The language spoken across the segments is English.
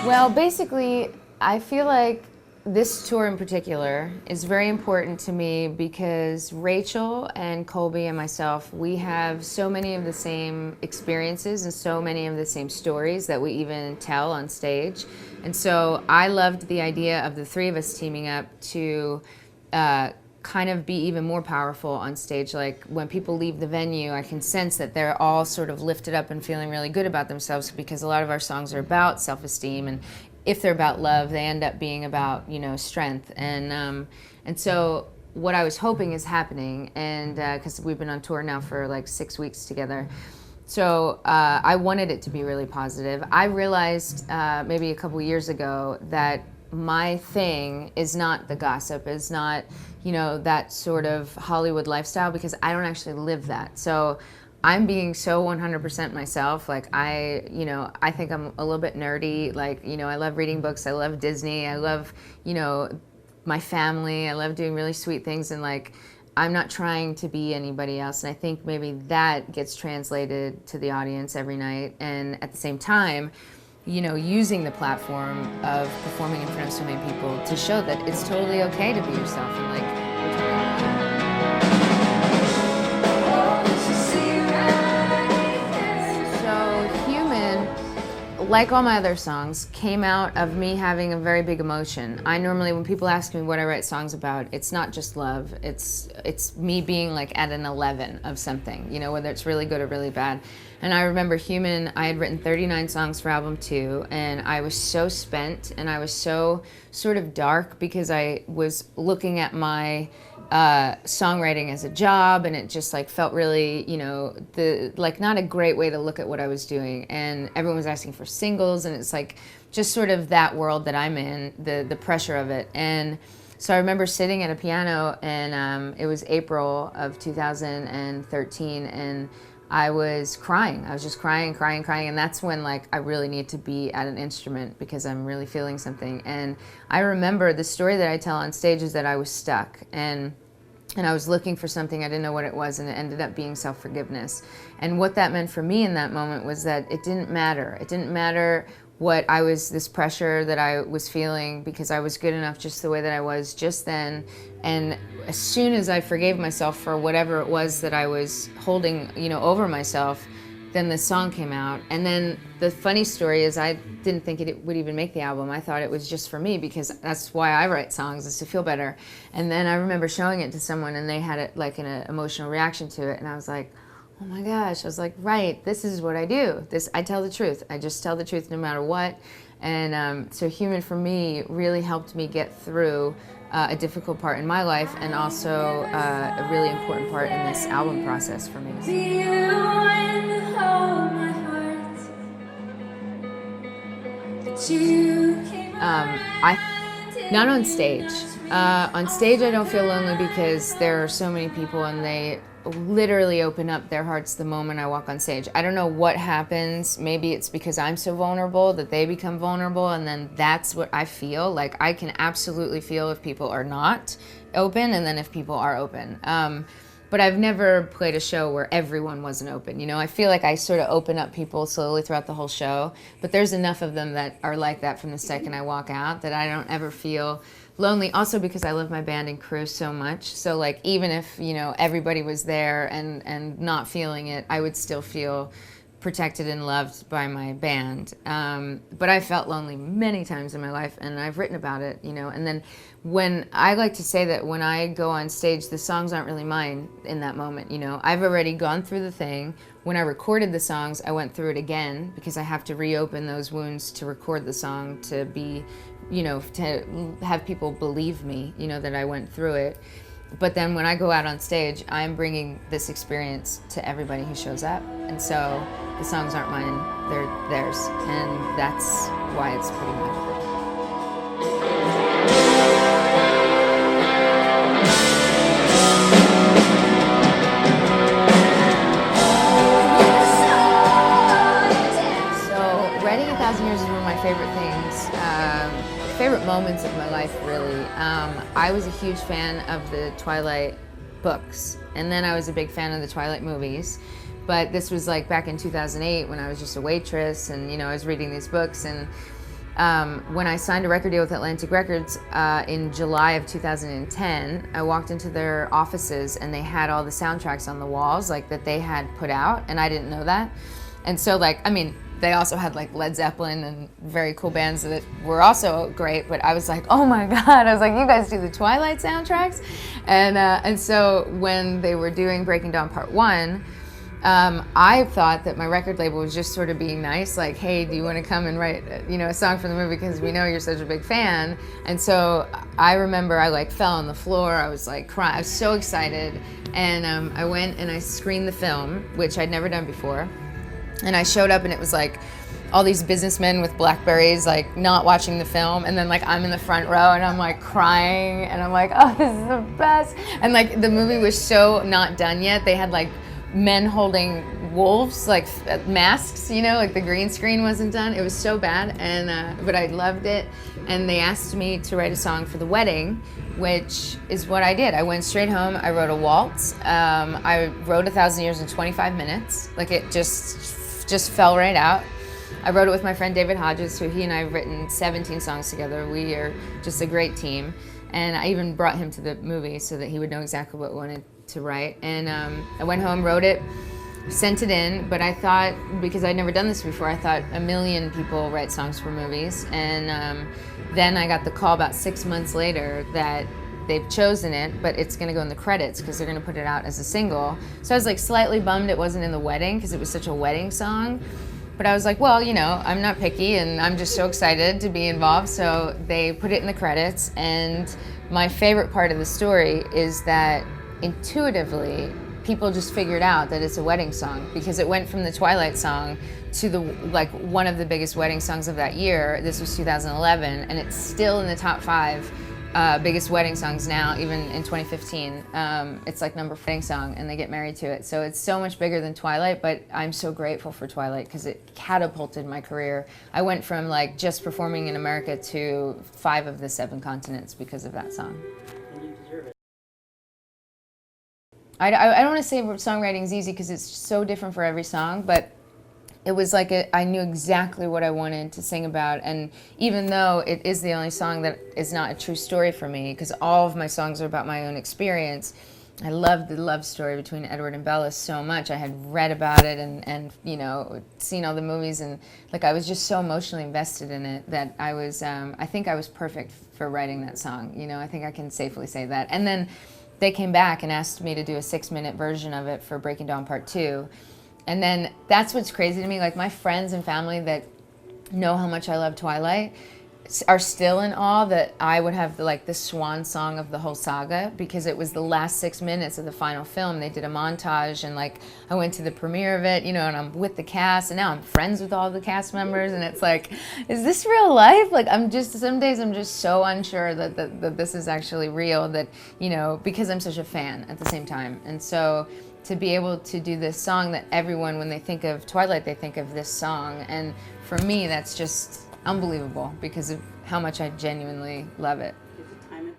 Well, basically, I feel like this tour in particular is very important to me because Rachel and Colby and myself, we have so many of the same experiences and so many of the same stories that we even tell on stage. And so I loved the idea of the three of us teaming up to kind of be even more powerful on stage. Like when people leave the venue, I can sense that they're all sort of lifted up and feeling really good about themselves, because a lot of our songs are about self-esteem, and if they're about love, they end up being about, you know, strength. And so what I was hoping is happening, and because we've been on tour now for like 6 weeks together, so I wanted it to be really positive. I realized maybe a couple years ago that my thing is not the gossip, is not, you know, that sort of Hollywood lifestyle, because I don't actually live that. So I'm being so 100% myself. Like I think I'm a little bit nerdy. Like, you know, I love reading books. I love Disney. I love, you know, my family. I love doing really sweet things. And like, I'm not trying to be anybody else. And I think maybe that gets translated to the audience every night. And at the same time, you know, using the platform of performing in front of so many people to show that it's totally okay to be yourself. And like, like all my other songs, came out of me having a very big emotion. I normally, when people ask me what I write songs about, it's not just love. It's me being like at an 11 of something, you know, whether it's really good or really bad. And I remember Human, I had written 39 songs for album 2, and I was so spent, and I was so sort of dark, because I was looking at my songwriting as a job, and it just like felt really, you know, not a great way to look at what I was doing. And everyone was asking for singles, and it's like just sort of that world that I'm in, the pressure of it. And so I remember sitting at a piano, and it was April of 2013, and I was crying. I was just crying, and that's when like I really need to be at an instrument, because I'm really feeling something. And I remember the story that I tell on stage is that I was stuck, and I was looking for something, I didn't know what it was, and it ended up being self-forgiveness. And what that meant for me in that moment was that it didn't matter. It didn't matter what I was, this pressure that I was feeling, because I was good enough just the way that I was just then. And as soon as I forgave myself for whatever it was that I was holding, you know, over myself, then the song came out. And then the funny story is I didn't think it would even make the album. I thought it was just for me, because that's why I write songs, is to feel better. And then I remember showing it to someone, and they had it like an emotional reaction to it, and I was like, oh my gosh. I was like, right, this is what I do. I tell the truth. I just tell the truth no matter what. And so Human for me really helped me get through a difficult part in my life, and also a really important part in this album process for me. Not on stage. On stage I don't feel lonely, because there are so many people, and they literally open up their hearts the moment I walk on stage. I don't know what happens. Maybe it's because I'm so vulnerable that they become vulnerable, and then that's what I feel. Like I can absolutely feel if people are not open, and then if people are open. But I've never played a show where everyone wasn't open. You know, I feel like I sort of open up people slowly throughout the whole show, but there's enough of them that are like that from the second I walk out, that I don't ever feel lonely. Also because I love my band and crew so much. So like, even if, you know, everybody was there and not feeling it, I would still feel protected and loved by my band. But I felt lonely many times in my life, and I've written about it, you know. And then when I like to say that when I go on stage, the songs aren't really mine in that moment, you know. I've already gone through the thing. When I recorded the songs, I went through it again, because I have to reopen those wounds to record the song, to be, you know, to have people believe me, you know, that I went through it. But then when I go out on stage, I'm bringing this experience to everybody who shows up. And so the songs aren't mine, they're theirs. And that's why it's pretty magical. So writing 1,000 Years is one of my favorite things. Favorite moments of my life, really. I was a huge fan of the Twilight books, and then I was a big fan of the Twilight movies. But this was like back in 2008 when I was just a waitress, and you know, I was reading these books, and when I signed a record deal with Atlantic Records in July of 2010, I walked into their offices and they had all the soundtracks on the walls, like that they had put out, and I didn't know that. And so, like, I mean, they also had like Led Zeppelin and very cool bands that were also great, but I was like, oh my God, I was like, you guys do the Twilight soundtracks? And so when they were doing Breaking Dawn Part 1, I thought that my record label was just sort of being nice, like, hey, do you want to come and write, a song for the movie because we know you're such a big fan. And so I remember I like fell on the floor, I was like crying, I was so excited. And I went and I screened the film, which I'd never done before. And I showed up and it was like all these businessmen with Blackberries, like not watching the film. And then like I'm in the front row and I'm like crying and I'm like, oh, this is the best. And like the movie was so not done yet. They had like men holding wolves, like masks, like the green screen wasn't done. It was so bad, and but I loved it. And they asked me to write a song for the wedding, which is what I did. I went straight home, I wrote a waltz. I wrote 1,000 Years in 25 minutes. Like it just fell right out. I wrote it with my friend David Hodges, who he and I have written 17 songs together. We are just a great team. And I even brought him to the movie so that he would know exactly what we wanted to write. And I went home, wrote it, sent it in, but I thought, because I'd never done this before, I thought a million people write songs for movies. And then I got the call about 6 months later that they've chosen it, but it's gonna go in the credits because they're gonna put it out as a single. So I was like slightly bummed it wasn't in the wedding because it was such a wedding song. But I was like, well, I'm not picky and I'm just so excited to be involved. So they put it in the credits. And my favorite part of the story is that intuitively, people just figured out that it's a wedding song because it went from the Twilight song to one of the biggest wedding songs of that year. This was 2011, and it's still in the top 5 biggest wedding songs now, even in 2015. It's like number 4 wedding song, and they get married to it. So it's so much bigger than Twilight, but I'm so grateful for Twilight because it catapulted my career. I went from like just performing in America to 5 of the 7 continents because of that song. And you deserve it. I don't want to say songwriting is easy because it's so different for every song, but it was like I knew exactly what I wanted to sing about. And even though it is the only song that is not a true story for me, because all of my songs are about my own experience, I loved the love story between Edward and Bella so much. I had read about it and seen all the movies, and like I was just so emotionally invested in it that I was, I think I was perfect for writing that song. I think I can safely say that. And then they came back and asked me to do a 6-minute version of it for Breaking Dawn Part 2. And then that's what's crazy to me. Like my friends and family that know how much I love Twilight are still in awe that I would have the swan song of the whole saga, because it was the last 6 minutes of the final film. They did a montage, and like I went to the premiere of it, and I'm with the cast, and now I'm friends with all the cast members, and it's like, is this real life? Like some days I'm just so unsure that this is actually real, that, because I'm such a fan at the same time. And so to be able to do this song that everyone, when they think of Twilight, they think of this song. And for me, that's just unbelievable because of how much I genuinely love it. Is it time and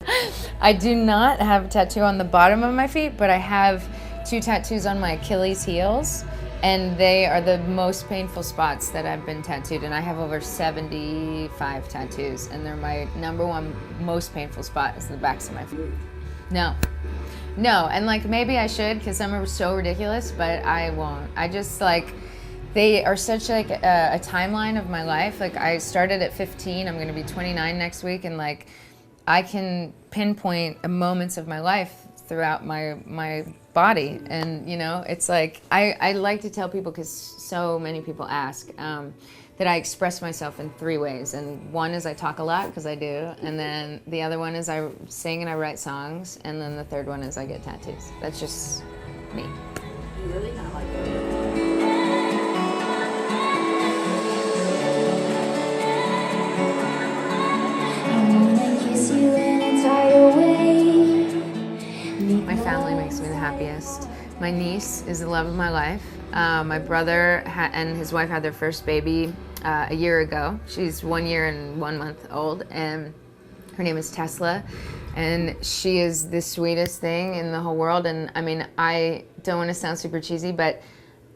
place? I do not have a tattoo on the bottom of my feet, but I have 2 tattoos on my Achilles heels, and they are the most painful spots that I've been tattooed. And I have over 75 tattoos, and they're my #1 most painful spot is the backs of my feet. No, and like maybe I should, because some are so ridiculous, but I won't. I just they are such like a timeline of my life. Like I started at 15, I'm gonna be 29 next week, and like I can pinpoint moments of my life throughout my body. And it's like I like to tell people, because so many people ask, that I express myself in 3 ways. And one is I talk a lot, because I do, and then the other one is I sing and I write songs, and then the third one is I get tattoos. That's just me. You really kind of like it. My family makes me the happiest. My niece is the love of my life. My brother and his wife had their first baby a year ago. She's 1 year and 1 month old, and her name is Tesla. And she is the sweetest thing in the whole world. And I mean, I don't want to sound super cheesy, but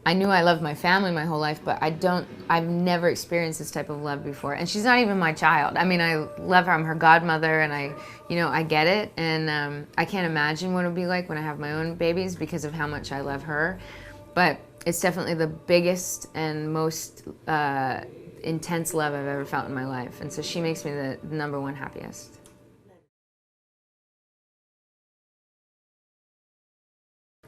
I knew I loved my family my whole life, but I've never experienced this type of love before. And she's not even my child. I mean, I love her. I'm her godmother, and I get it. And I can't imagine what it'll be like when I have my own babies because of how much I love her. But it's definitely the biggest and most intense love I've ever felt in my life. And so she makes me the number one happiest.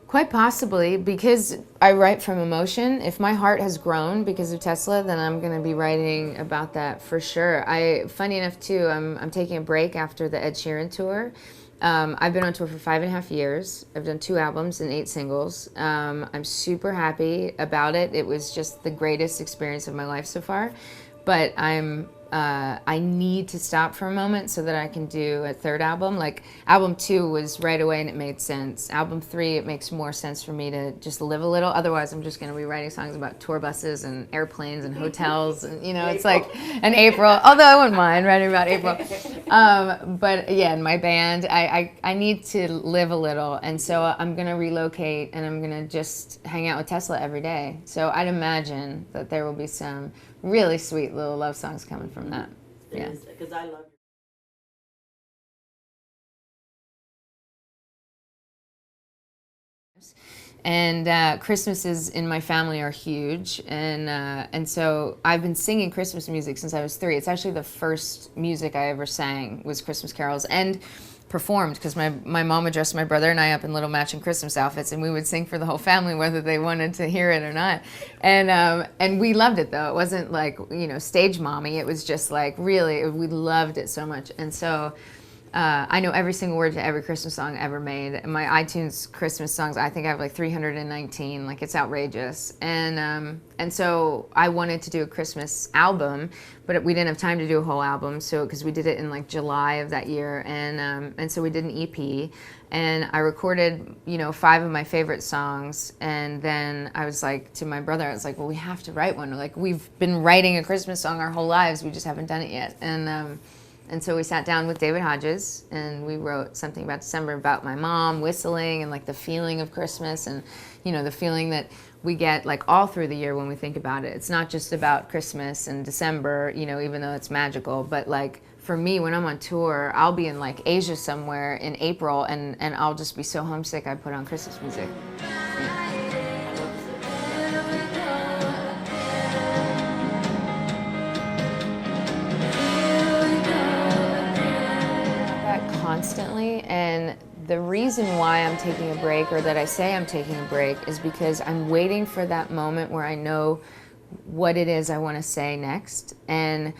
Quite possibly, because I write from emotion. If my heart has grown because of Tesla, then I'm going to be writing about that for sure. Funny enough too, I'm taking a break after the Ed Sheeran tour. I've been on tour for 5.5 years. I've done 2 albums and 8 singles. I'm super happy about it. It was just the greatest experience of my life so far. But I need to stop for a moment so that I can do a 3rd album. Like album 2 was right away and it made sense. Album 3, it makes more sense for me to just live a little. Otherwise, I'm just going to be writing songs about tour buses and airplanes and hotels, and it's like an April. Although I wouldn't mind writing about April. But yeah, in my band, I need to live a little, and so I'm going to relocate and I'm going to just hang out with Tesla every day. So I'd imagine that there will be some really sweet little love songs coming from that. Yeah. Because I love And Christmases in my family are huge, and so I've been singing Christmas music since I was 3. It's actually the first music I ever sang was Christmas carols and performed, because my mom would dress my brother and I up in little matching Christmas outfits, and we would sing for the whole family whether they wanted to hear it or not. And we loved it though. It wasn't like stage mommy. It was just like really we loved it so much, and so. I know every single word to every Christmas song ever made. My iTunes Christmas songs, I think I have like 319. Like it's outrageous. And so I wanted to do a Christmas album, but we didn't have time to do a whole album. So because we did it in like July of that year, and so we did an EP, and I recorded 5 of my favorite songs. And then I was like to my brother, I was like, well, we have to write one. Like we've been writing a Christmas song our whole lives, we just haven't done it yet. And so we sat down with David Hodges and we wrote something about December, about my mom whistling and like the feeling of Christmas, and the feeling that we get like all through the year when we think about it. It's not just about Christmas and December, even though it's magical, but like for me, when I'm on tour, I'll be in like Asia somewhere in April, and I'll just be so homesick I put on Christmas music. Yeah. Constantly, and the reason why I'm taking a break, or that I say I'm taking a break, is because I'm waiting for that moment where I know what it is I want to say next. And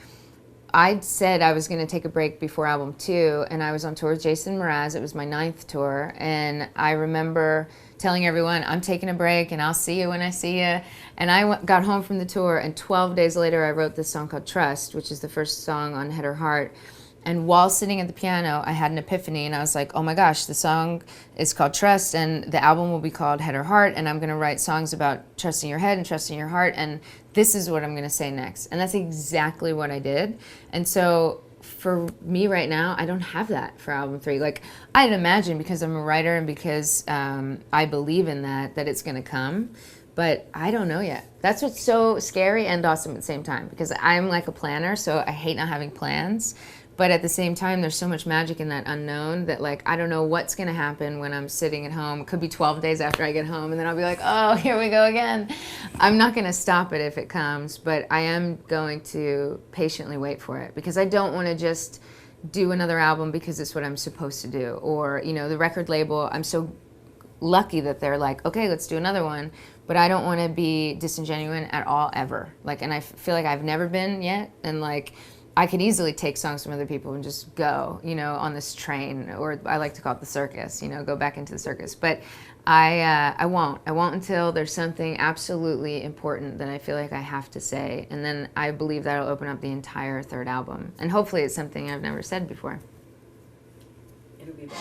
I said I was going to take a break before album 2, and I was on tour with Jason Mraz. It was my 9th tour, and I remember telling everyone, I'm taking a break and I'll see you when I see you. And I got home from the tour, and 12 days later I wrote this song called Trust, which is the first song on Head or Heart. And while sitting at the piano, I had an epiphany, and I was like, oh my gosh, the song is called Trust, and the album will be called Head or Heart, and I'm going to write songs about trusting your head and trusting your heart, and this is what I'm going to say next. And that's exactly what I did. And so for me right now, I don't have that for album 3. Like, I'd imagine, because I'm a writer and because I believe in that it's going to come. But I don't know yet. That's what's so scary and awesome at the same time, because I'm like a planner, so I hate not having plans. But at the same time, there's so much magic in that unknown that, like, I don't know what's going to happen when I'm sitting at home. It could be 12 days after I get home, and then I'll be like, oh, here we go again. I'm not going to stop it if it comes, but I am going to patiently wait for it, because I don't want to just do another album because it's what I'm supposed to do. Or, the record label, I'm so lucky that they're like, okay, let's do another one. But I don't want to be disingenuous at all, ever. Like, and I feel like I've never been yet, and like, I could easily take songs from other people and just go, on this train, or I like to call it the circus, go back into the circus. But I won't. I won't until there's something absolutely important that I feel like I have to say. And then I believe that'll open up the entire 3rd album. And hopefully it's something I've never said before. it'll be better.